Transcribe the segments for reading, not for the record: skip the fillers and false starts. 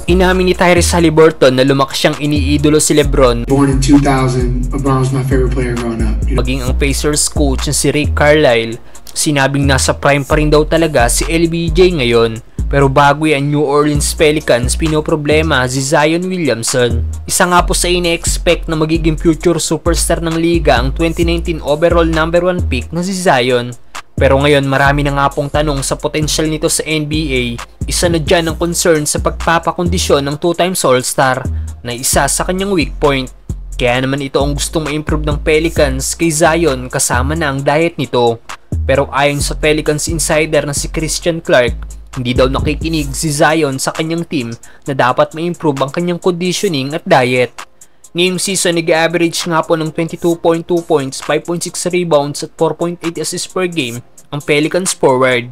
Inamin ni Tyrese Haliburton na lumaki siyang iniidolo si LeBron. Born in 2000, LeBron was my favorite player growing up. Maging ang Pacers coach na si Rick Carlisle, sinabing nasa prime pa rin daw talaga si LBJ ngayon. Pero bago yan, New Orleans Pelicans pinoproblema si Zion Williamson. Isa nga po sa ine-expect na magiging future superstar ng liga ang 2019 overall number 1 pick na si Zion. Pero ngayon marami na nga pong tanong sa potential nito sa NBA. Isa na dyan ang concern sa pagpapakondisyon ng 2-times All-Star na isa sa kanyang weak point. Kaya naman ito ang gustong ma-improve ng Pelicans kay Zion kasama na ang diet nito. Pero ayon sa Pelicans insider na si Christian Clark, hindi daw nakikinig si Zion sa kanyang team na dapat ma-improve ang kanyang conditioning at diet. Ngayong season, nag-average nga po ng 22.2 points, 5.6 rebounds at 4.8 assists per game ang Pelicans forward.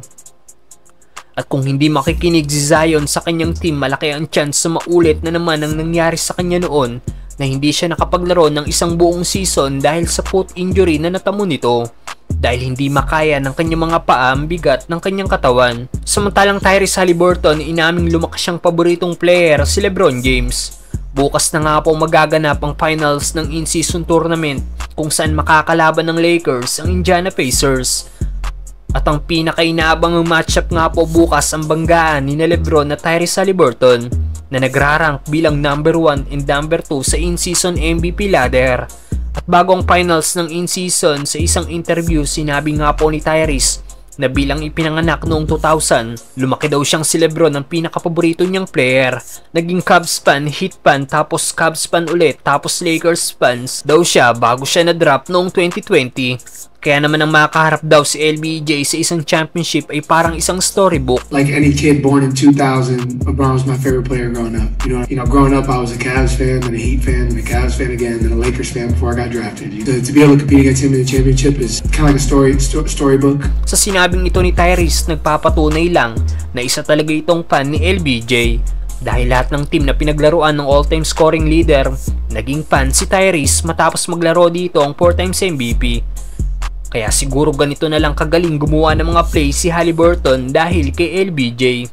At kung hindi makikinig si Zion sa kanyang team, malaki ang chance na maulit na naman ang nangyari sa kanya noon na hindi siya nakapaglaro ng isang buong season dahil sa foot injury na natamo nito. Dahil hindi makaya ng kanyang mga paa ang bigat ng kanyang katawan. Samantalang Tyrese Haliburton, inaming lumakas siyang paboritong player si LeBron James. Bukas na nga po magaganap ang finals ng in-season tournament kung saan makakalaban ng Lakers ang Indiana Pacers. At ang pinaka-inaabangang matchup nga po bukas ang banggaan ni LeBron at Tyrese Haliburton na nagrarank bilang number 1 and number 2 sa in-season MVP ladder. At bago ang finals ng in-season, sa isang interview sinabi nga po ni Tyrese na bilang ipinanganak noong 2000, lumaki daw siyang si LeBron ang pinakapaborito niyang player. Naging Cavs fan, Heat fan, tapos Cavs fan ulit, tapos Lakers fans daw siya bago siya na-drop noong 2020. Kaya naman ang makaharap daw si LBJ sa isang championship ay parang isang storybook. Like any kid born in 2000, LeBron was my favorite player growing up. You know, growing up I was a Cavs fan, then a Heat fan, then a Cavs fan again, then a Lakers fan before I got drafted. To be able to compete against him in the championship is kind of like a storybook. Sa sinabing ito ni Tyrese, nagpapatunay lang na isa talaga itong fan ni LBJ. Dahil lahat ng team na pinaglaruan ng all-time scoring leader, naging fan si Tyrese matapos maglaro dito ang 4-times MVP. Kaya siguro ganito na lang kagaling gumawa ng mga plays si Haliburton dahil kay LBJ.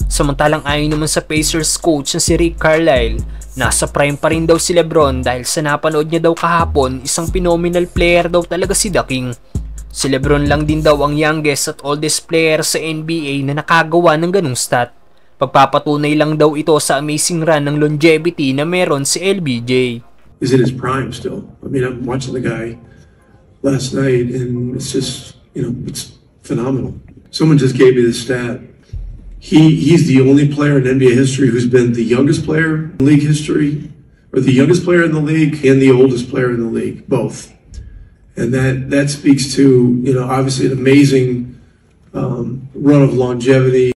Samantalang ayon naman sa Pacers coach na si Rick Carlisle, nasa prime pa rin daw si LeBron dahil sa napanood niya daw kahapon, isang phenomenal player daw talaga si The King. Si LeBron lang din daw ang youngest at oldest player sa NBA na nakagawa ng ganung stat. Pagpapatunay lang daw ito sa amazing run ng longevity na meron si LBJ. He's in his prime still. I mean, I'm watching the guy last night, and it's just, you know, it's phenomenal. Someone just gave me the stat. He's the only player in NBA history who's been the youngest player in league history, or the youngest player in the league and the oldest player in the league, both. And that speaks to, you know, obviously an amazing run of longevity.